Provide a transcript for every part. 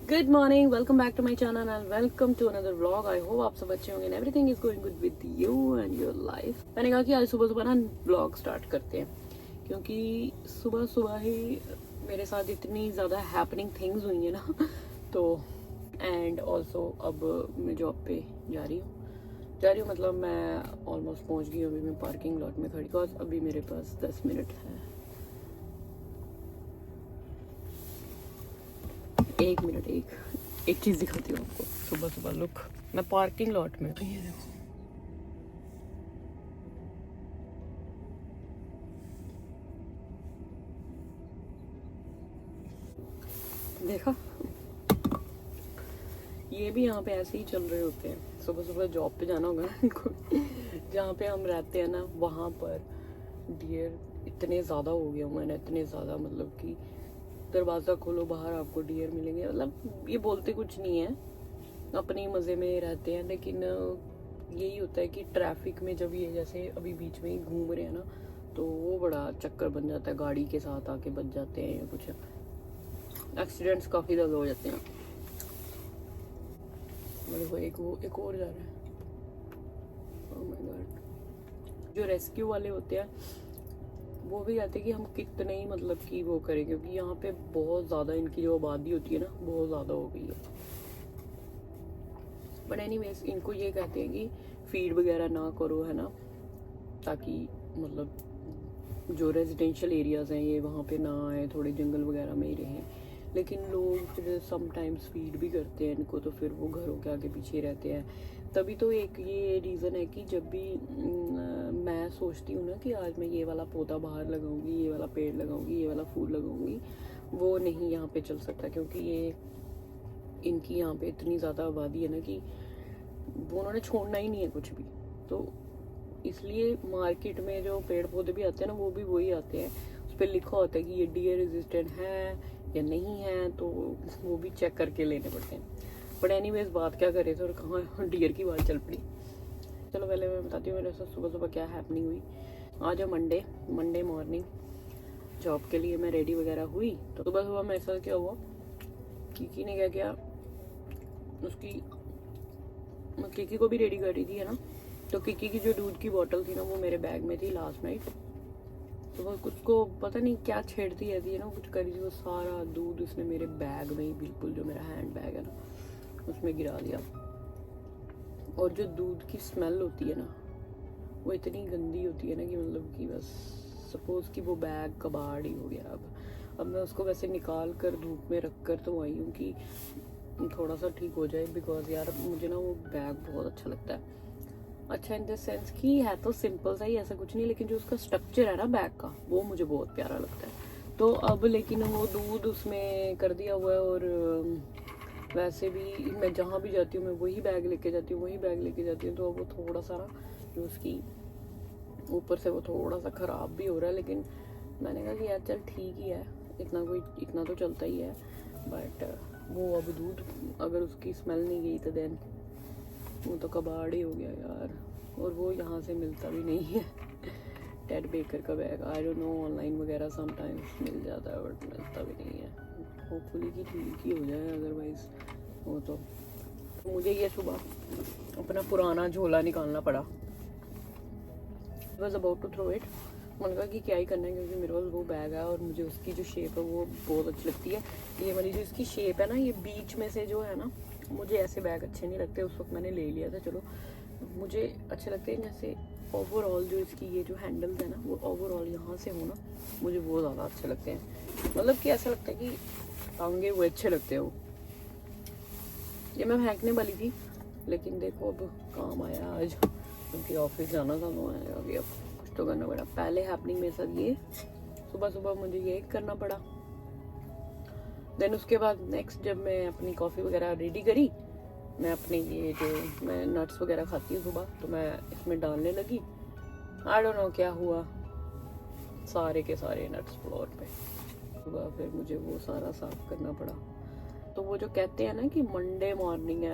Good morning, welcome back to my channel and welcome to another vlog. I hope आप सब अच्छे होंगे and everything is going good with you and your life. मैंने कहा कि आज सुबह सुबह ना व्लॉग स्टार्ट करते हैं, क्योंकि सुबह सुबह ही मेरे साथ इतनी ज़्यादा हैपनिंग थिंग्स हुई हैं ना तो एंड ऑल्सो अब मैं जॉब पे जा रही हूँ मतलब मैं ऑलमोस्ट पहुँच गई हूँ। अभी मैं पार्किंग लॉट में खड़ी, बिकॉज अभी मेरे पास 10 मिनट है। एक चीज दिखाती हूँ आपको। सुबह सुबह लुक, मैं पार्किंग लॉट में, ये देखो, देखा, ये भी यहाँ पे ऐसे ही चल रहे होते हैं। सुबह सुबह जॉब पे जाना होगा ना जहाँ पे हम रहते हैं ना, वहाँ पर डियर इतने ज़्यादा हो गए हुए हैं ना, इतने ज़्यादा, मतलब कि दरवाज़ा खोलो बाहर आपको डियर मिलेंगे। मतलब ये बोलते कुछ नहीं है, अपने मज़े में रहते हैं, लेकिन यही होता है कि ट्रैफिक में जब ये जैसे अभी बीच में ही घूम रहे हैं ना, तो वो बड़ा चक्कर बन जाता है, गाड़ी के साथ आके बच जाते हैं, कुछ एक्सीडेंट्स काफ़ी ज़्यादा हो जाते हैं। देखो एक और जा रहा है। Oh my God. जो रेस्क्यू वाले होते हैं वो भी कहते हैं कि हम कितने ही मतलब कि वो करें, क्योंकि यहाँ पे बहुत ज़्यादा इनकी जो आबादी होती है ना, बहुत ज़्यादा हो गई है। बट एनीवेज, इनको ये कहते हैं कि फीड वगैरह ना करो, है ना, ताकि मतलब जो रेजिडेंशियल एरियाज़ हैं ये वहाँ पे ना आए, थोड़े जंगल वगैरह में ही रहें। लेकिन लोग फिर समटाइम्स फीड भी करते हैं इनको, तो फिर वो घरों के आगे पीछे रहते हैं। तभी तो एक ये रीज़न है कि जब भी मैं सोचती हूँ ना कि आज मैं ये वाला पौधा बाहर लगाऊंगी, ये वाला पेड़ लगाऊंगी, ये वाला फूल लगाऊंगी, वो नहीं यहाँ पे चल सकता, क्योंकि ये इनकी यहाँ पे इतनी ज़्यादा आबादी है ना कि वो उन्होंने छोड़ना ही नहीं है कुछ भी। तो इसलिए मार्केट में जो पेड़ पौधे भी आते हैं ना, वो भी वही आते हैं, उस पर लिखा होता है कि ये डियर रेजिस्टेंट है या नहीं है, तो वो भी चेक करके लेने पड़ते हैं। बट एनीवेज, बात क्या कर रहे थे और कहाँ डियर की बात चल पड़ी। चलो पहले मैं बताती हूँ मेरे साथ सुबह सुबह क्या हैपनिंग हुई। आज है मंडे मॉर्निंग, जॉब के लिए मैं रेडी वगैरह हुई। तो सुबह सुबह मेरे साथ क्या हुआ, कीकी ने क्या किया, कीकी को भी रेडी कर रही थी, है ना, तो कीकी की जो दूध की बोतल थी ना, वो मेरे बैग में थी लास्ट नाइट। तो वो कुछ को पता नहीं क्या छेड़ती रहती है ना, कुछ करी थी, वो सारा दूध उसने मेरे बैग में ही, बिल्कुल जो मेरा हैंड बैग है ना, उसमें गिरा दिया। और जो दूध की स्मेल होती है ना, वो इतनी गंदी होती है ना कि मतलब कि बस सपोज कि वो बैग कबाड़ ही हो गया। अब मैं उसको वैसे निकाल कर धूप में रख कर तो आई हूँ कि थोड़ा सा ठीक हो जाए, बिकॉज यार मुझे ना वो बैग बहुत अच्छा लगता है। अच्छा इन द सेंस कि है तो सिंपल सा ही, ऐसा कुछ नहीं, लेकिन जो उसका स्ट्रक्चर है ना बैग का, वो मुझे बहुत प्यारा लगता है। तो अब लेकिन वो दूध उसमें कर दिया हुआ है, और वैसे भी मैं जहाँ भी जाती हूँ मैं वही बैग लेके जाती हूँ, तो अब वो थोड़ा सा ना, जो उसकी ऊपर से वो थोड़ा सा ख़राब भी हो रहा है। लेकिन मैंने कहा कि यार चल ठीक ही है, इतना तो चलता ही है। बट वो अब दूध अगर उसकी स्मेल नहीं गई तो देन वो तो कबाड़ ही हो गया यार। और वो यहाँ से मिलता भी नहीं है टेड बेकर का bag, I don't no, online वगैरह समटाइम्स मिल जाता है बट मिलता भी नहीं है। होपफुली कि ठीक ही हो जाए, अदरवाइज वो तो मुझे ये सुबह अपना पुराना झोला निकालना पड़ा। Was about to throw it, मैंने कहा कि क्या ही करना है, क्योंकि मेरे पास वो बैग है और मुझे उसकी जो शेप है वो बहुत अच्छी लगती है। ये वाली जो इसकी शेप है ना, ये बीच में से जो है ना, मुझे ऐसे बैग अच्छे नहीं लगते। उस वक्त मैंने ले लिया था, चलो मुझे अच्छे लगते हैं जैसे ओवरऑल जो इसकी ये जो हैंडल्स है ना, वो ओवरऑल यहाँ से हो ना, मुझे वो ज़्यादा अच्छे लगते हैं। मतलब कि ऐसा लगता है कि टांगे वो अच्छे लगते हो। ये मैं फेंकने वाली थी, लेकिन देखो अब काम आया आज, क्योंकि ऑफिस जाना था, तो अभी अब कुछ तो करना पड़ा। पहले हैपनिंग मेरे साथ ये, सुबह सुबह मुझे ये करना पड़ा। देन उसके बाद नेक्स्ट, जब मैं अपनी कॉफ़ी वगैरह रेडी करी, मैं अपने ये जो मैं नट्स वगैरह खाती हूँ सुबह, तो मैं इसमें डालने लगी। आई डोंट नो क्या हुआ, सारे के सारे नट्स फ्लोर पे। सुबह फिर मुझे वो सारा साफ करना पड़ा। तो वो जो कहते हैं ना कि मंडे मॉर्निंग है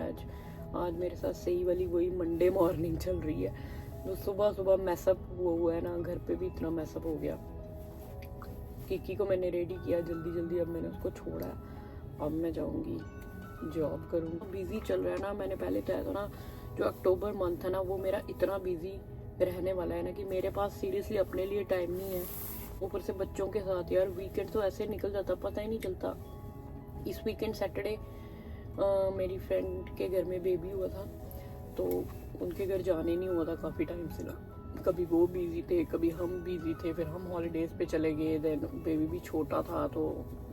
आज मेरे साथ सही वाली वही मंडे मॉर्निंग चल रही है। तो सुबह सुबह मैसअप हुआ है ना, घर पे भी इतना मैसअप हो गया। किकी को मैंने रेडी किया जल्दी जल्दी, अब मैंने उसको छोड़ा, अब मैं जाऊंगी जॉब करूँ। बिजी चल रहा है ना, मैंने पहले बताया था ना, जो अक्टूबर मंथ है ना वो मेरा इतना बिजी रहने वाला है ना कि मेरे पास सीरियसली अपने लिए टाइम नहीं है। ऊपर से बच्चों के साथ यार वीकेंड तो ऐसे निकल जाता, पता ही नहीं चलता। इस वीकेंड सैटरडे मेरी फ्रेंड के घर में बेबी हुआ था, तो उनके घर जाने नहीं हुआ था काफ़ी टाइम से ना। कभी वो बिजी थे, कभी हम बिजी थे, फिर हम हॉलीडेज़ पे चले गए। देन बेबी भी छोटा था, तो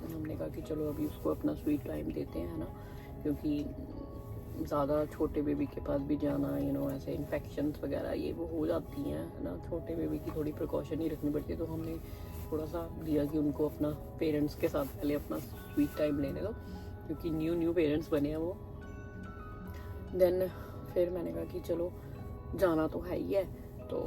हमने कहा कि चलो अभी उसको अपना स्वीट टाइम देते हैं ना, क्योंकि ज़्यादा छोटे बेबी के पास भी जाना ऐसे इन्फेक्शंस वगैरह ये वो हो जाती हैं है ना। छोटे बेबी की थोड़ी प्रिकॉशन ही रखनी पड़ती है, तो हमने थोड़ा सा दिया कि उनको अपना पेरेंट्स के साथ पहले अपना स्वीट टाइम लेने दो, क्योंकि न्यू पेरेंट्स बने हैं वो। देन फिर मैंने कहा कि चलो जाना तो है ही है, तो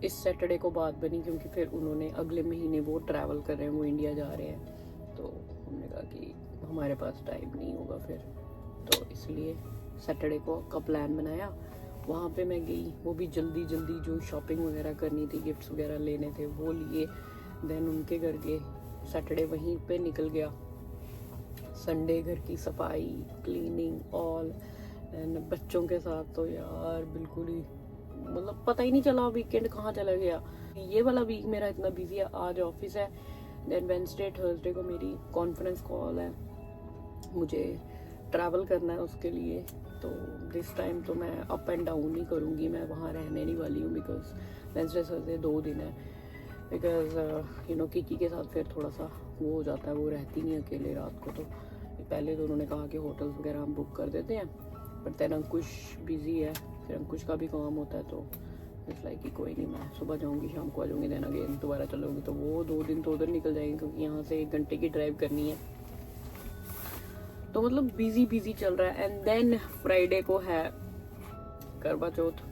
इस सैटरडे को बात बनी, क्योंकि फिर उन्होंने अगले महीने वो ट्रैवल कर रहे हैं, वो इंडिया जा रहे हैं। तो हमने कहा कि हमारे पास टाइम नहीं होगा फिर, तो इसलिए सैटरडे का प्लान बनाया। वहाँ पे मैं गई, वो भी जल्दी जो शॉपिंग वगैरह करनी थी, गिफ्ट्स वगैरह लेने थे वो लिए। देन उनके घर गए, सैटरडे वहीं पे निकल गया। संडे घर की सफाई, क्लीनिंग ऑल। एंड बच्चों के साथ तो यार बिल्कुल ही मतलब पता ही नहीं चला वीकेंड कहाँ चला गया। ये वाला वीक मेरा इतना बिजी है। आज ऑफिस है, देन वेडनेसडे थर्सडे को मेरी कॉन्फ्रेंस कॉल है, मुझे ट्रैवल करना है उसके लिए। तो दिस टाइम तो मैं अप एंड डाउन ही करूँगी, मैं वहाँ रहने नहीं वाली हूँ, बिकॉज वेडनेसडे थर्सडे 2 दिन है। बिकॉज किकी के साथ फिर थोड़ा सा वो हो जाता है, वो रहती नहीं अकेले रात को। तो पहले तो उन्होंने कहा कि होटल्स वगैरह हम बुक कर देते हैं, बट देन अंकुश बिजी है, फिर अंकुश का भी काम होता है, तो इट्स लाइक कि कोई नहीं, मैं सुबह जाऊँगी शाम को आ जाऊँगी, देन अगेन दोबारा चलूँगी। तो वो 2 दिन तो उधर निकल जाएंगे, क्योंकि यहाँ से 1 घंटे की ड्राइव करनी है। तो मतलब बिजी चल रहा है। एंड देन फ्राइडे को है करवा चौथ।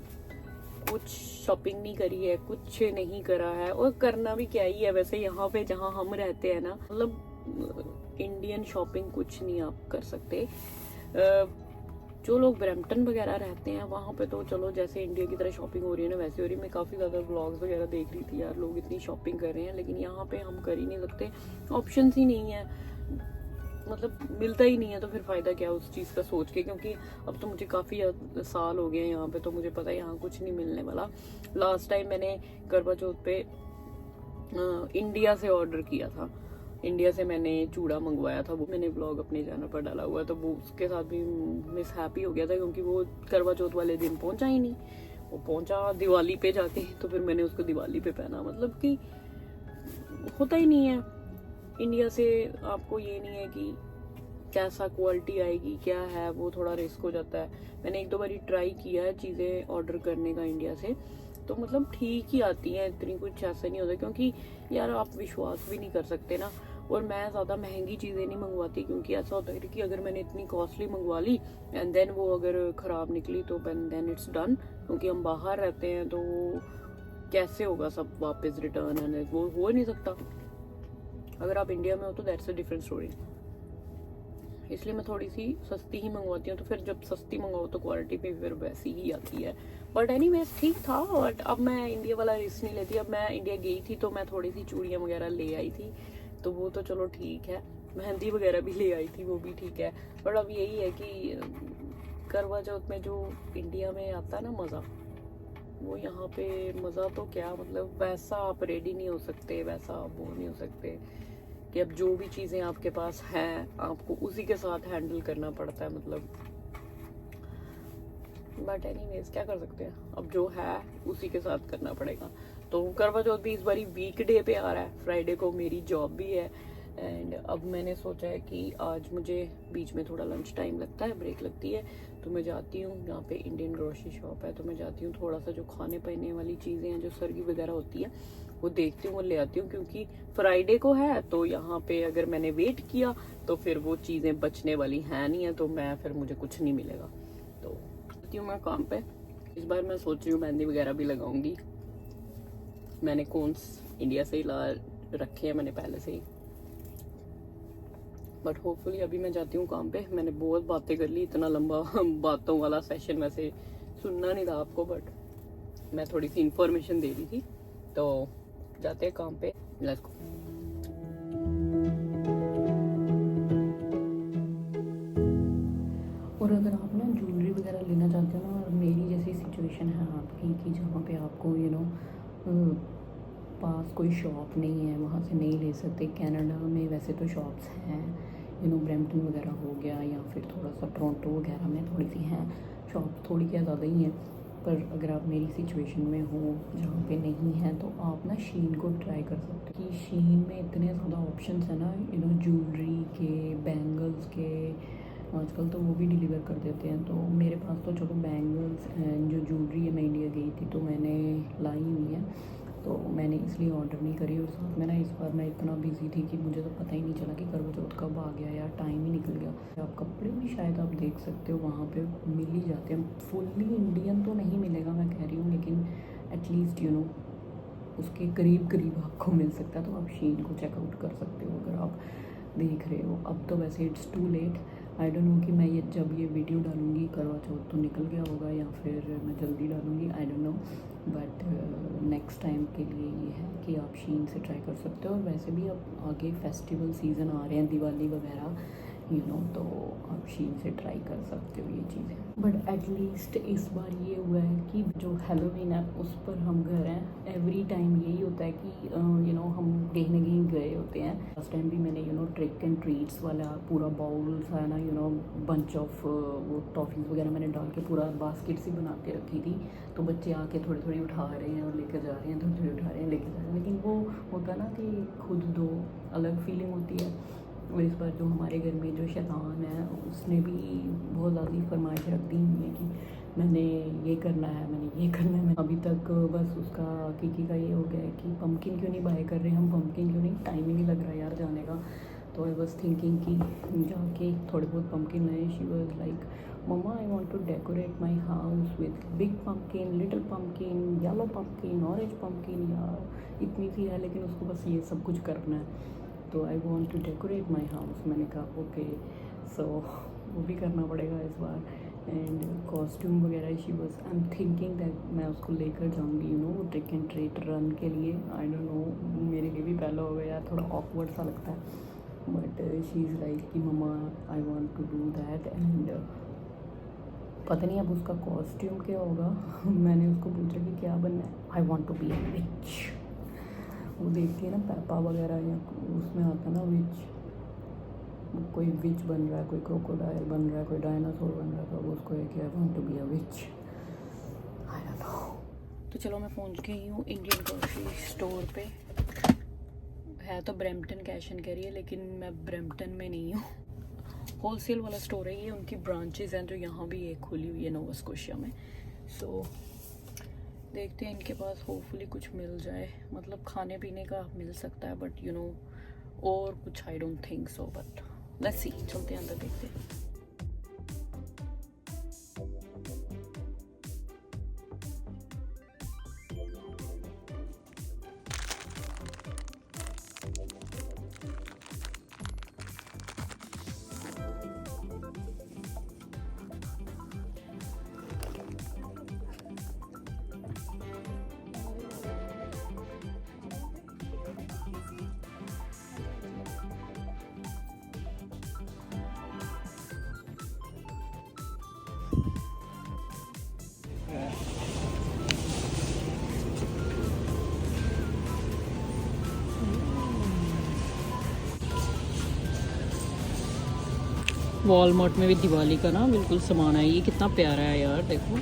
कुछ शॉपिंग नहीं करी है, कुछ नहीं करा है, और करना भी क्या ही है वैसे। यहाँ पे जहाँ हम रहते हैं ना, मतलब इंडियन शॉपिंग कुछ नहीं आप कर सकते। जो लोग ब्रैम्पटन वगैरह रहते हैं वहाँ पे तो चलो जैसे इंडिया की तरह शॉपिंग हो रही है ना, वैसे हो रही है। मैं काफ़ी ज़्यादा व्लॉग्स वगैरह देख रही थी यार, लोग इतनी शॉपिंग कर रहे हैं, लेकिन यहाँ पे हम कर ही नहीं सकते, ऑप्शंस ही नहीं है, मतलब मिलता ही नहीं है। तो फिर फ़ायदा क्या उस चीज़ का सोच के, क्योंकि अब तो मुझे काफ़ी साल हो गए हैं यहाँ पे, तो मुझे पता है यहाँ कुछ नहीं मिलने वाला। लास्ट टाइम मैंने करवा चौथ पे इंडिया से ऑर्डर किया था, इंडिया से मैंने चूड़ा मंगवाया था, वो मैंने ब्लॉग अपने चैनल पर डाला हुआ है। तो वो उसके साथ भी मिस हैप्पी हो गया था, क्योंकि वो करवा चौथ वाले दिन पहुंचा ही नहीं, वो पहुंचा दिवाली पे जाके। तो फिर मैंने उसको दिवाली पे पहना, मतलब कि होता ही नहीं है। इंडिया से आपको ये नहीं है कि कैसा क्वालिटी आएगी, क्या है, वो थोड़ा रिस्क हो जाता है। मैंने 1-2 बारी ट्राई किया है चीज़ें ऑर्डर करने का इंडिया से, तो मतलब ठीक ही आती हैं, इतनी कुछ ऐसा नहीं होता, क्योंकि यार आप विश्वास भी नहीं कर सकते ना। और मैं ज़्यादा महंगी चीज़ें नहीं मंगवाती, क्योंकि ऐसा होता है कि अगर मैंने इतनी कॉस्टली मंगवा ली एंड देन वो अगर ख़राब निकली तो देन इट्स डन। क्योंकि हम बाहर रहते हैं, तो कैसे होगा सब वापस रिटर्न, एंड वो हो नहीं सकता। अगर आप इंडिया में हो तो दैट्स अ डिफरेंट स्टोरी। इसलिए मैं थोड़ी सी सस्ती ही मंगवाती हूँ, तो फिर जब सस्ती मंगवाओ तो क्वालिटी भी फिर वैसी ही आती है। बट एनीवेज ठीक था। और अब मैं इंडिया वाला रिस्क नहीं लेती। अब मैं इंडिया गई थी तो मैं थोड़ी सी चूड़ियाँ वगैरह ले आई थी, तो वो तो चलो ठीक है, मेहंदी वगैरह भी ले आई थी, वो भी ठीक है। बट अब यही है कि करवा चौथ में जो इंडिया में आता है ना मज़ा, वो यहाँ पे मज़ा तो क्या, मतलब वैसा आप रेडी नहीं हो सकते, वैसा आप वो नहीं हो सकते कि अब जो भी चीज़ें आपके पास हैं आपको उसी के साथ हैंडल करना पड़ता है, मतलब। बट एनीवेज क्या कर सकते हैं, अब जो है उसी के साथ करना पड़ेगा। तो करवा चौथ भी इस बारी वीकडे पे आ रहा है, फ्राइडे को मेरी जॉब भी है। एंड अब मैंने सोचा है कि आज मुझे बीच में थोड़ा लंच टाइम लगता है, ब्रेक लगती है, तो मैं जाती हूँ, यहाँ पे इंडियन ग्रोसरी शॉप है, तो मैं जाती हूँ, थोड़ा सा जो खाने पीने वाली चीज़ें हैं, जो सर्गी वगैरह होती है, वो देखती हूँ, वो ले आती हूँ। क्योंकि फ्राइडे को है, तो यहाँ पे अगर मैंने वेट किया तो फिर वो चीज़ें बचने वाली हैं नहीं है, तो मैं फिर मुझे कुछ नहीं मिलेगा। तो जाती हूँ मैं काम पे। इस बार मैं सोच रही हूँ मेहंदी वगैरह भी लगाऊंगी। मैंने कोन्स इंडिया से ही ला रखे हैं, मैंने पहले से ही। बट होपफुली अभी मैं जाती हूँ काम पे। मैंने बहुत बातें कर ली, इतना लंबा बातों वाला सेशन वैसे सुनना नहीं था आपको, बट मैं थोड़ी सी इंफॉर्मेशन दे रही थी। तो जाते हैं काम पे, लेट्स गो। सिचुएशन है आपकी कि जहाँ पे आपको पास कोई शॉप नहीं है, वहाँ से नहीं ले सकते। कनाडा में वैसे तो शॉप्स हैं, ब्रैम्पटन वगैरह हो गया या फिर थोड़ा सा टोरंटो वगैरह में थोड़ी सी हैं शॉप, थोड़ी क्या ज़्यादा ही हैं। पर अगर आप मेरी सिचुएशन में हो जहाँ पे नहीं है तो आप ना शीन को ट्राई कर सकते हो कि शीन में इतने ज़्यादा ऑप्शंस हैं ना, ज्वेलरी के, बैंगल्स के, आजकल तो वो भी डिलीवर कर देते हैं। तो मेरे पास तो चलो बैंगल्स एंड जो ज्वेलरी है, मैं इंडिया गई थी तो मैंने लाई हुई है, तो मैंने इसलिए ऑर्डर नहीं करी। और साथ में ना इस बार मैं इतना बिजी थी कि मुझे तो पता ही नहीं चला कि करवा चौथ कब आ गया यार, टाइम ही निकल गया। आप कपड़े भी शायद आप देख सकते हो वहाँ पे मिल ही जाते हैं। फुल्ली इंडियन तो नहीं मिलेगा मैं कह रही हूँ, लेकिन एटलीस्ट उसके करीब करीब आपको मिल सकता है। तो आप शीन को चेकआउट कर सकते हो अगर आप देख रहे हो। अब तो वैसे it's too late, I don't know कि मैं जब ये वीडियो डालूँगी करवा चौथ तो निकल गया होगा या फिर मैं जल्दी डालूँगी, आई don't no. But next time के लिए ये है कि आप शीन से ट्राई कर सकते हो। और वैसे भी अब आगे फेस्टिवल सीज़न आ रहे हैं, दिवाली वगैरह, तो आप शीन से ट्राई कर सकते हो ये चीज़ें। बट एटलीस्ट इस बार ये हुआ है कि जो हैलोवीन है उस पर हम घर हैं। एवरी टाइम यही होता है कि हम कहीं ना कहीं गए होते हैं। लास्ट टाइम भी मैंने ट्रिक एंड ट्रीट्स वाला पूरा बाउल था ना, बंच ऑफ वो टॉफ़ीज़ वगैरह मैंने डाल के पूरा बास्केट सी बना के रखी थी। तो बच्चे आके थोड़ी थोड़ी उठा रहे हैं और लेकर जा रहे हैं, थोड़ी थोड़ी उठा रहे हैं लेकर जा रहे हैं। लेकिन वो होता है ना कि खुद दो, अलग फीलिंग होती है। और इस बार जो हमारे घर में जो शैतान है उसने भी बहुत ज़्यादा फरमाइश रख दी हुई है कि मैंने ये करना है, मैंने ये करना है। अभी तक बस उसका किकी का ये हो गया है कि पम्पकिन क्यों नहीं बाय कर रहे हम, पम्पकिन क्यों नहीं, टाइम ही नहीं लग रहा यार जाने का। तो आई वॉज थिंकिंग कि जाके थोड़े बहुत पम्पकिन लाए। She was like mama I want to decorate my house with big pumpkin, little pumpkin, yellow pumpkin, orange pumpkin. यार इतनी सी है लेकिन उसको बस ये सब कुछ करना है। तो I want to decorate my house. मैंने कहा ओके, सो वो भी करना पड़ेगा इस बार। एंड कॉस्ट्यूम वगैरह she was, I am thinking that मैं उसको लेकर जाऊँगी ट्रिक एंड ट्रीट रन के लिए। आई डोंट नो, मेरे लिए भी पहला हो गया, थोड़ा ऑकवर्ड सा लगता है। बट शी इज़ लाइक कि mamma I want to do that. And पता नहीं अब उसका कॉस्ट्यूम क्या होगा। मैंने उसको पूछा कि क्या बनना है, I want to be a witch. वो देखती है ना पेपा वगैरह, या उसमें आता ना विच, कोई विच बन रहा है, कोई क्रोकोडाइल बन रहा है, कोई डायनासोर बन रहा है, तो उसको है कि I want to be a witch, I don't know. तो चलो मैं पहुंच गई हूँ इंडियन ग्रोसरी स्टोर पे। है तो ब्रैम्पटन कैश एंड कैरी है, लेकिन मैं ब्रैम्पटन में नहीं हूँ। होलसेल वाला स्टोर है ये, उनकी ब्रांचेस हैं जो यहाँ भी एक खुली हुई है नोवा स्कोशिया में। सो देखते हैं इनके पास होपफुली कुछ मिल जाए, मतलब खाने पीने का मिल सकता है, बट और कुछ I don't think so. But let's see, चलते हैं अंदर देखते हैं। वॉलमार्ट में भी दिवाली का ना बिल्कुल सामान है। ये कितना प्यारा है यार, देखो,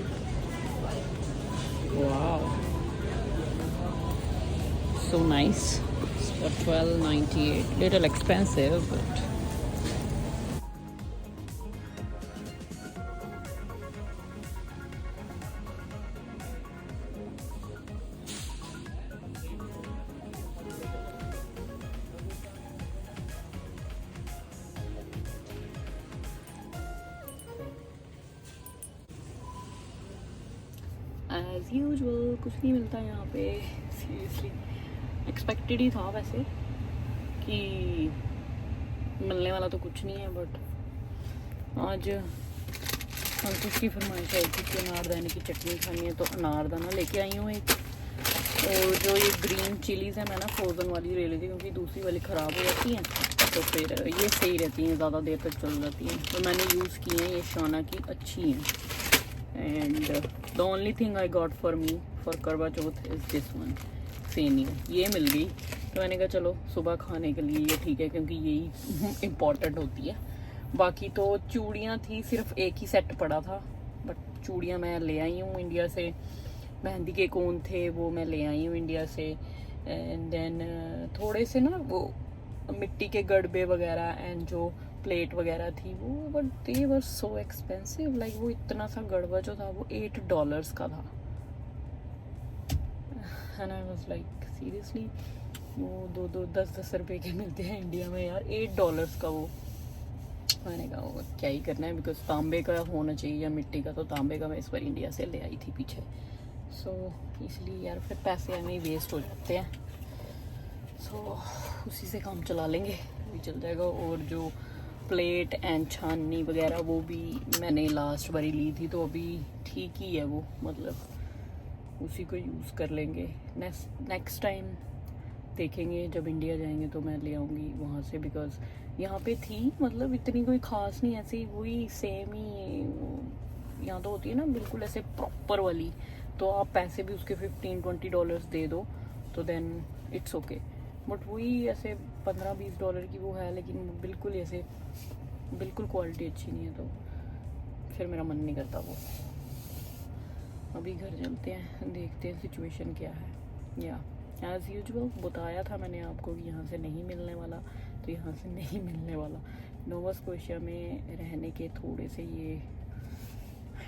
वाह, so nice. $12.98, little expensive but as usual कुछ नहीं मिलता यहाँ पे, सीरियसली। एक्सपेक्टेड ही था वैसे कि मिलने वाला तो कुछ नहीं है, बट आज संतोष की फरमाइश आई थी कि अनारदाने की चटनी खानी है, तो अनारदाना लेके आई हूँ एक। और जो ये ग्रीन चिलीज़ है मैं ना फ्रोज़न वाली ले ली थी, क्योंकि दूसरी वाली ख़राब हो जाती हैं, तो फिर ये सही रहती हैं, ज़्यादा देर तक चल जाती हैं। तो मैंने यूज़ की हैं, ये शाना की अच्छी हैं। And the only thing I got for me for करवा चौथ इज़ दिस वन, सेमिया, ये मिल गई। तो मैंने कहा चलो सुबह खाने के लिए ये ठीक है, क्योंकि यही इम्पॉर्टेंट होती है। बाकी तो चूड़ियाँ थी, सिर्फ एक ही सेट पड़ा था, बट चूड़ियाँ मैं ले आई हूँ इंडिया से। मेहंदी के कोन थे वो मैं ले आई हूँ इंडिया से। एंड देन थोड़े से ना वो मिट्टी के गड़बे वगैरह एंड जो प्लेट वगैरह थी वो, but they were so expensive. Like वो इतना सा गड़बा जो था वो $8 का था। And I was like seriously, वो 2-10 रुपए के मिलते हैं इंडिया में यार, $8 का वो। मैंने कहा वो क्या ही करना है, बिकॉज तांबे का होना चाहिए या मिट्टी का, तो तांबे का मैं इस बार इंडिया से ले आई थी पीछे। सो इसलिए यार फिर पैसे हमें वेस्ट हो जाते हैं, सो उसी से काम चला लेंगे, भी चल जाएगा। और जो प्लेट एंड छाननी वगैरह वो भी मैंने लास्ट बारी ली थी, तो अभी ठीक ही है वो, मतलब उसी को यूज़ कर लेंगे। नेक्स्ट टाइम देखेंगे, जब इंडिया जाएंगे तो मैं ले आऊँगी वहाँ से, बिकॉज यहाँ पे थी मतलब इतनी कोई ख़ास नहीं, ऐसी वही सेम ही यहाँ तो होती है ना बिल्कुल ऐसे प्रॉपर वाली, तो आप पैसे भी उसके $15-20 दे दो तो देन इट्स ओके। बट वही ऐसे $15-20 की वो है, लेकिन बिल्कुल ऐसे बिल्कुल क्वालिटी अच्छी नहीं है, तो फिर मेरा मन नहीं करता वो। अभी घर चलते हैं, देखते हैं सिचुएशन क्या है। या एज़ यूजुअल बताया था मैंने आपको कि यहाँ से नहीं मिलने वाला, तो यहाँ से नहीं मिलने वाला। नोवा स्कोशिया में रहने के थोड़े से ये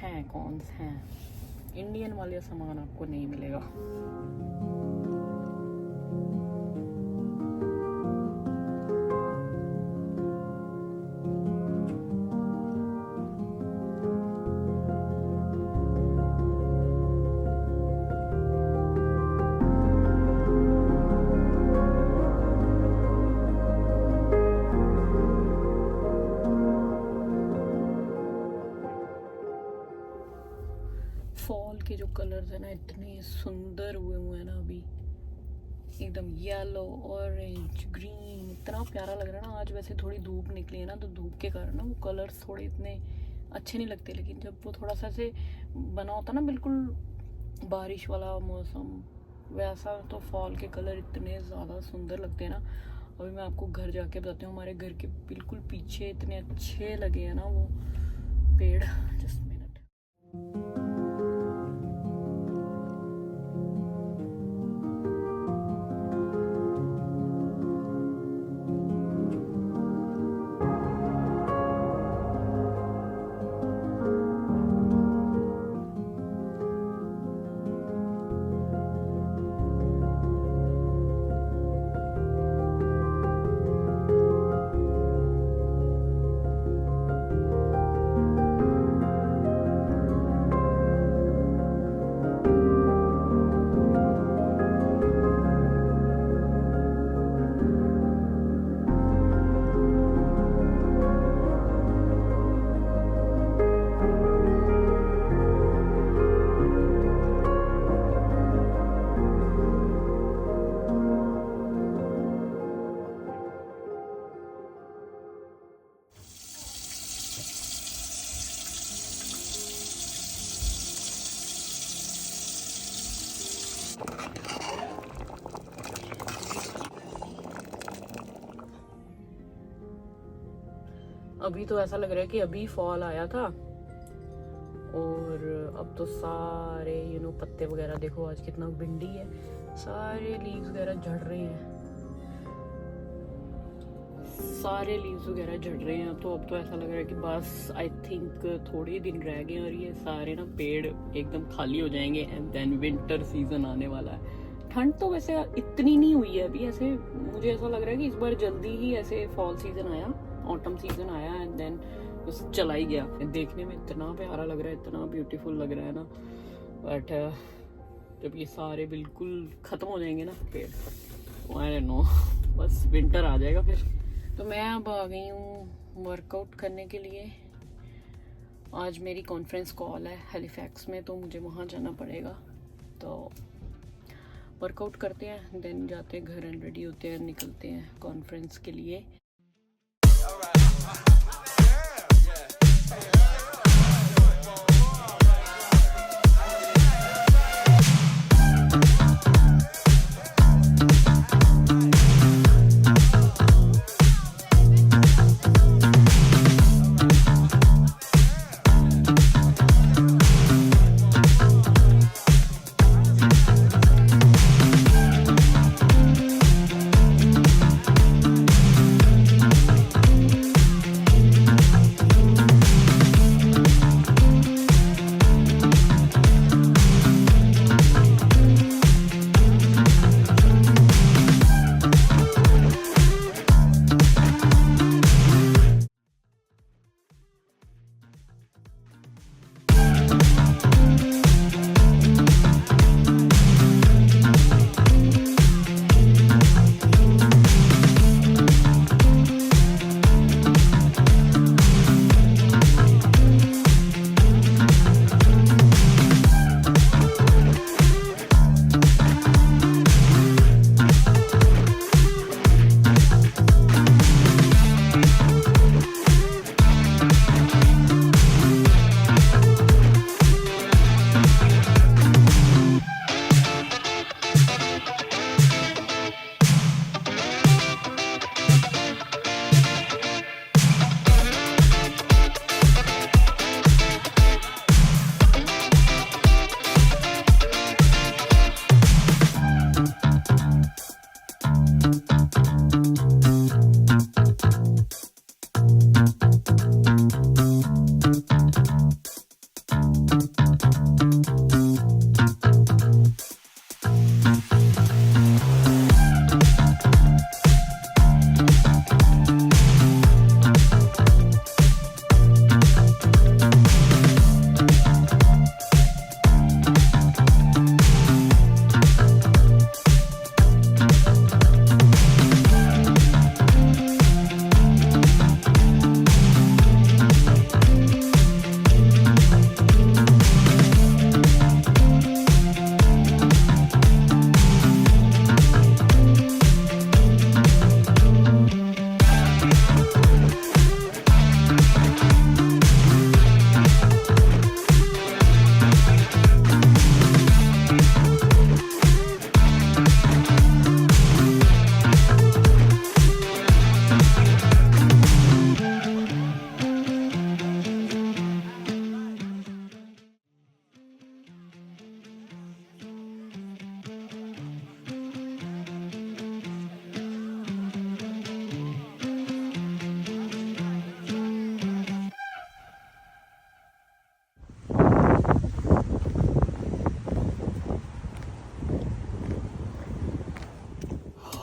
हैं कॉन्स हैं, इंडियन वाले सामान आपको नहीं मिलेगा। फॉल के जो कलर्स है ना इतने सुंदर हुए हैं ना अभी, एकदम येलो, ऑरेंज, ग्रीन, इतना प्यारा लग रहा है ना। आज वैसे थोड़ी धूप निकली है ना, तो धूप के कारण ना वो कलर्स थोड़े इतने अच्छे नहीं लगते, लेकिन जब वो थोड़ा सा से बना होता ना बिल्कुल बारिश वाला मौसम वैसा, तो फॉल के कलर इतने ज़्यादा सुंदर लगते हैं ना। अभी मैं आपको घर जाके बताती हूँ, हमारे घर के बिल्कुल पीछे इतने अच्छे लगे हैं ना वो पेड़। Just minute. अभी तो ऐसा लग रहा है कि अभी फॉल आया था, और अब तो सारे पत्ते वगैरह देखो, आज कितना विंडी है, सारे लीव्स वगैरह झड़ रहे हैं, सारे लीव्स वगैरह झड़ रहे हैं। तो अब तो ऐसा लग रहा है कि बस आई थिंक थोड़े ही दिन रह गए और ये सारे ना पेड़ एकदम खाली हो जाएंगे, एंड देन विंटर सीजन आने वाला है। ठंड तो वैसे इतनी नहीं हुई है अभी, ऐसे मुझे ऐसा लग रहा है कि इस बार जल्दी ही ऐसे फॉल सीजन आया, ऑटम सीजन आया, एंड देन बस चला ही गया। देखने में इतना प्यारा लग रहा है, इतना ब्यूटीफुल लग रहा है ना, बट जब ये सारे बिल्कुल ख़त्म हो जाएंगे ना पेड़, आई डोंट नो, बस विंटर आ जाएगा फिर। तो मैं अब आ गई हूँ वर्कआउट करने के लिए। आज मेरी कॉन्फ्रेंस कॉल है हैलिफैक्स में, तो मुझे वहाँ जाना पड़ेगा। तो वर्कआउट करते हैं, देन जाते हैं घर एंड रेडी होते हैं, निकलते हैं कॉन्फ्रेंस के लिए।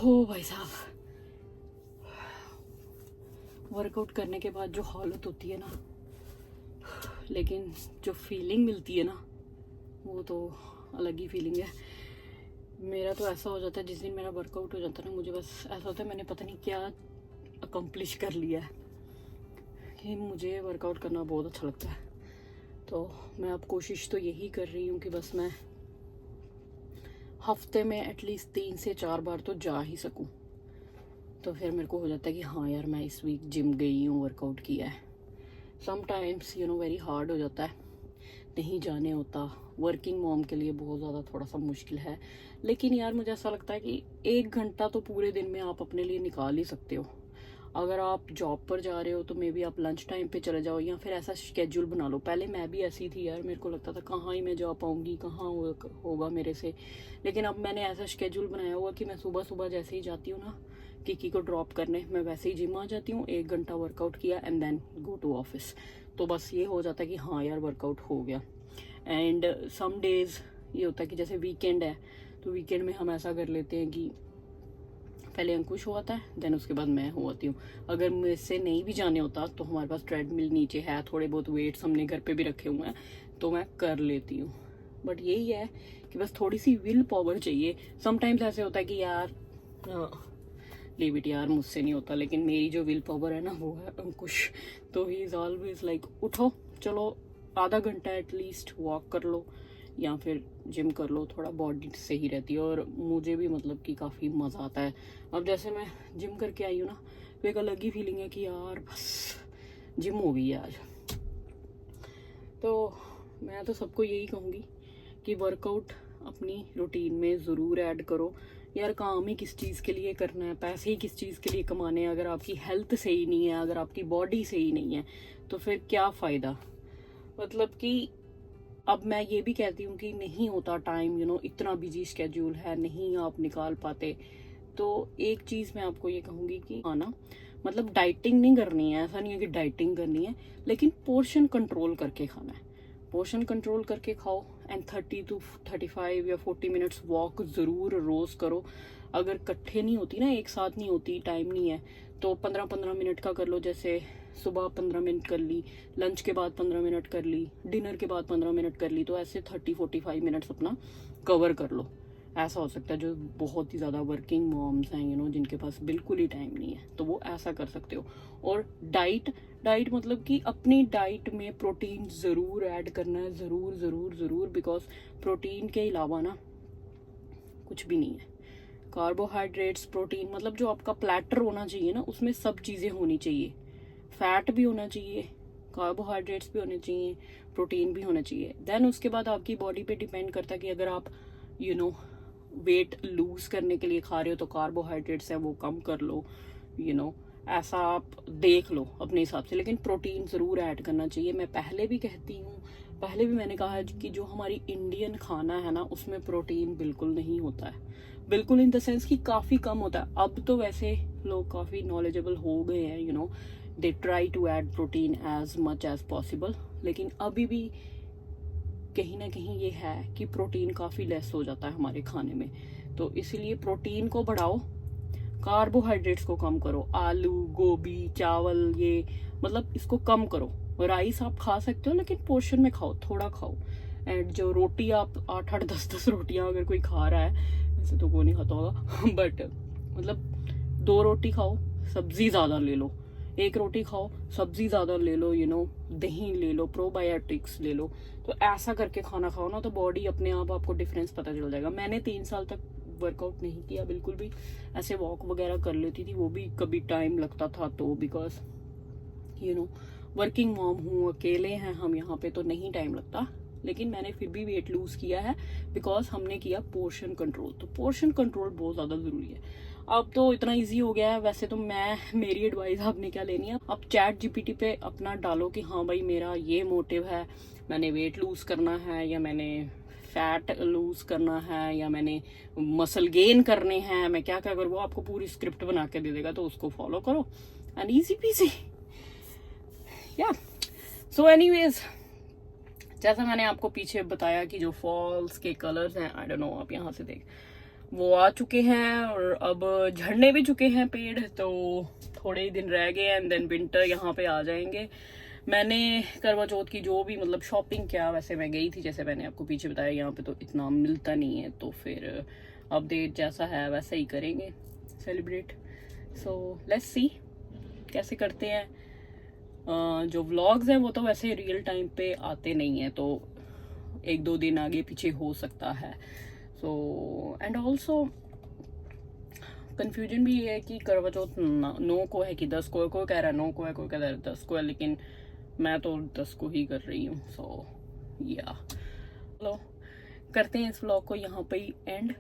हो भाई साहब, वर्कआउट करने के बाद जो हालत होती है ना, लेकिन जो फीलिंग मिलती है ना, वो तो अलग ही फीलिंग है। मेरा तो ऐसा हो जाता है जिस दिन मेरा वर्कआउट हो जाता है ना, मुझे बस ऐसा होता है मैंने पता नहीं क्या अकम्प्लिश कर लिया है, कि मुझे वर्कआउट करना बहुत अच्छा लगता है। तो मैं अब कोशिश तो यही कर रही हूँ कि बस मैं हफ्ते में एटलीस्ट 3 से 4 बार तो जा ही सकूँ। तो फिर मेरे को हो जाता है कि हाँ यार, मैं इस वीक जिम गई हूँ, वर्कआउट किया है। समटाइम्स वेरी हार्ड हो जाता है, नहीं जाने होता। वर्किंग मॉम के लिए बहुत ज़्यादा थोड़ा सा मुश्किल है, लेकिन यार मुझे ऐसा लगता है कि 1 घंटा तो पूरे दिन में आप अपने लिए निकाल ही सकते हो। अगर आप जॉब पर जा रहे हो तो मे बी आप लंच टाइम पे चले जाओ, या फिर ऐसा शेड्यूल बना लो। पहले मैं भी ऐसी थी यार, मेरे को लगता था कहाँ ही मैं जा पाऊँगी, कहाँ होगा मेरे से। लेकिन अब मैंने ऐसा शेड्यूल बनाया हुआ कि मैं सुबह सुबह जैसे ही जाती हूँ ना किकी को ड्रॉप करने, मैं वैसे ही जिम आ जाती हूँ, 1 घंटा वर्कआउट किया and then go to office. तो बस ये हो जाता है कि हाँ यार वर्कआउट हो गया। एंड सम डेज ये होता है कि जैसे वीकेंड है, तो वीकेंड में हम ऐसा कर लेते हैं कि पहले अंकुश हुआ है, देन उसके बाद मैं हुआती हूँ। अगर मुझसे नहीं भी जाने होता तो हमारे पास ट्रेडमिल नीचे है, थोड़े बहुत वेट्स हमने घर पे भी रखे हुए हैं, तो मैं कर लेती हूँ। बट यही है कि बस थोड़ी सी विल पावर चाहिए। समटाइम्स ऐसे होता है कि यार लीव इट यार, मुझसे नहीं होता, लेकिन मेरी जो विल पावर है ना वो है अंकुश। तो ही इज़ ऑलवेज लाइक उठो, चलो आधा घंटा एटलीस्ट वॉक कर लो या फिर जिम कर लो, थोड़ा बॉडी सही रहती है। और मुझे भी मतलब कि काफ़ी मज़ा आता है। अब जैसे मैं जिम करके आई हूँ ना, तो एक अलग ही फीलिंग है कि यार बस जिम हो गई है आज। तो मैं तो सबको यही कहूँगी कि वर्कआउट अपनी रूटीन में ज़रूर ऐड करो। यार काम ही किस चीज़ के लिए करना है, पैसे ही किस चीज़ के लिए कमाने हैं, अगर आपकी हेल्थ सही नहीं है, अगर आपकी बॉडी सही नहीं है, तो फिर क्या फ़ायदा। मतलब कि अब मैं ये भी कहती हूँ कि नहीं होता टाइम, इतना बिजी स्केड्यूल है, नहीं आप निकाल पाते। तो एक चीज़ मैं आपको ये कहूँगी कि आना मतलब डाइटिंग नहीं करनी है, ऐसा नहीं है कि डाइटिंग करनी है, लेकिन पोर्शन कंट्रोल करके खाना है। पोर्शन कंट्रोल करके खाओ एंड 30 to 35 या 40 मिनट्स वॉक ज़रूर रोज़ करो। अगर इकट्ठे नहीं होती ना, एक साथ नहीं होती, टाइम नहीं है, तो 15-15 मिनट का कर लो। जैसे सुबह 15 मिनट कर ली, लंच के बाद 15 मिनट कर ली, डिनर के बाद 15 मिनट कर ली, तो ऐसे 30-45 मिनट्स अपना कवर कर लो। ऐसा हो सकता है जो बहुत ही ज़्यादा वर्किंग मॉम्स हैं जिनके पास बिल्कुल ही टाइम नहीं है, तो वो ऐसा कर सकते हो। और डाइट मतलब कि अपनी डाइट में प्रोटीन ज़रूर ऐड करना है, ज़रूर ज़रूर ज़रूर, बिकॉज प्रोटीन के अलावा ना कुछ भी नहीं है। कार्बोहाइड्रेट्स, प्रोटीन, मतलब जो आपका प्लेटर होना चाहिए ना, उसमें सब चीज़ें होनी चाहिए। फैट भी होना चाहिए, कार्बोहाइड्रेट्स भी होने चाहिए, प्रोटीन भी होना चाहिए। देन उसके बाद आपकी बॉडी पे डिपेंड करता है कि अगर आप वेट लूज करने के लिए खा रहे हो तो कार्बोहाइड्रेट्स है वो कम कर लो, ऐसा आप देख लो अपने हिसाब से। लेकिन प्रोटीन ज़रूर ऐड करना चाहिए। मैं पहले भी कहती हूँ, पहले भी मैंने कहा है कि जो हमारी इंडियन खाना है ना, उसमें प्रोटीन बिल्कुल नहीं होता है। बिल्कुल इन द सेंस कि काफ़ी कम होता है। अब तो वैसे लोग काफ़ी नॉलेजेबल हो गए हैं, they try to add protein as much as possible, लेकिन अभी भी कहीं ना कहीं ये है कि प्रोटीन काफ़ी लेस हो जाता है हमारे खाने में। तो इसीलिए प्रोटीन को बढ़ाओ, कार्बोहाइड्रेट्स को कम करो। आलू, गोभी, चावल, ये मतलब इसको कम करो। राइस आप खा सकते हो, लेकिन पोर्शन में खाओ, थोड़ा खाओ। एंड जो रोटी आप 8-8, 10-10 रोटियां अगर कोई खा रहा है, वैसे तो कोई नहीं खाता होगा, बट मतलब 2 रोटी खाओ, सब्जी ज़्यादा ले लो। 1 रोटी खाओ, सब्जी ज़्यादा ले लो, दही ले लो, प्रोबायोटिक्स ले लो। तो ऐसा करके खाना खाओ ना, तो बॉडी अपने आप आपको डिफरेंस पता चल जाएगा। मैंने 3 साल तक वर्कआउट नहीं किया बिल्कुल भी, ऐसे वॉक वगैरह कर लेती थी, वो भी कभी टाइम लगता था तो, बिकॉज वर्किंग मॉम हूँ, अकेले हैं हम यहाँ पे, तो नहीं टाइम लगता। लेकिन मैंने फिर भी वेट लूज किया है बिकॉज हमने किया पोर्शन कंट्रोल। तो पोर्शन कंट्रोल बहुत ज़्यादा ज़रूरी है। अब तो इतना इजी हो गया है। वैसे तो मेरी एडवाइस आपने क्या लेनी है, अब चैट जीपीटी पे अपना डालो कि हाँ भाई मेरा ये मोटिव है, मैंने वेट लूज करना है, या मैंने फैट लूज करना है, या मैंने मसल गेन करने हैं, मैं क्या क्या करूँ, वो आपको पूरी स्क्रिप्ट बना के दे देगा, तो उसको फॉलो करो एंड इजी पीसी। या सो एनीवेज, जैसा मैंने आपको पीछे बताया कि जो फॉल्स के कलर्स हैं, आई डोंट नो आप यहाँ से देख, वो आ चुके हैं और अब झड़ने भी चुके हैं पेड़, तो थोड़े ही दिन रह गए एंड देन विंटर यहाँ पे आ जाएंगे। मैंने करवा चौथ की जो भी मतलब शॉपिंग किया, वैसे मैं गई थी, जैसे मैंने आपको पीछे बताया, यहाँ पे तो इतना मिलता नहीं है, तो फिर अपडेट जैसा है वैसा ही करेंगे सेलिब्रेट। सो लेट्स सी कैसे करते हैं। जो व्लॉग्स हैं वो तो वैसे रियल टाइम पे आते नहीं हैं, तो 1-2 दिन आगे पीछे हो सकता है। सो एंड ऑल्सो कंफ्यूजन भी ये है कि करवा चौथ 9 को है कि 10 को है। कोई कह रहा है 9 को है, कोई कह रहा है 10 को है, लेकिन मैं तो 10 को ही कर रही हूँ। सो या चलो करते हैं इस व्लॉग को यहाँ पे ही एंड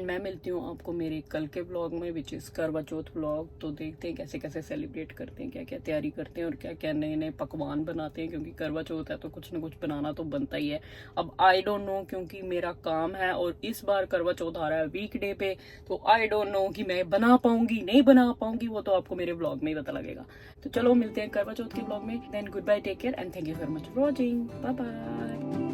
मैं मिलती हूँ आपको मेरे कल के व्लॉग में, विच इज़ करवा चौथ व्लॉग। तो देखते हैं कैसे कैसे सेलिब्रेट करते हैं, क्या क्या तैयारी करते हैं और क्या क्या नए नए पकवान बनाते हैं, क्योंकि करवा चौथ है तो कुछ ना कुछ बनाना तो बनता ही है। अब आई डोंट नो, क्योंकि मेरा काम है और इस बार करवा चौथ आ रहा है वीकडे पे, तो आई डोंट नो कि मैं बना पाऊंगी नहीं बना पाऊंगी, वो तो आपको मेरे व्लॉग में ही पता लगेगा। तो चलो मिलते हैं करवा चौथ के व्लॉग में। Then good bye, take care and thank you very much for watching, bye bye.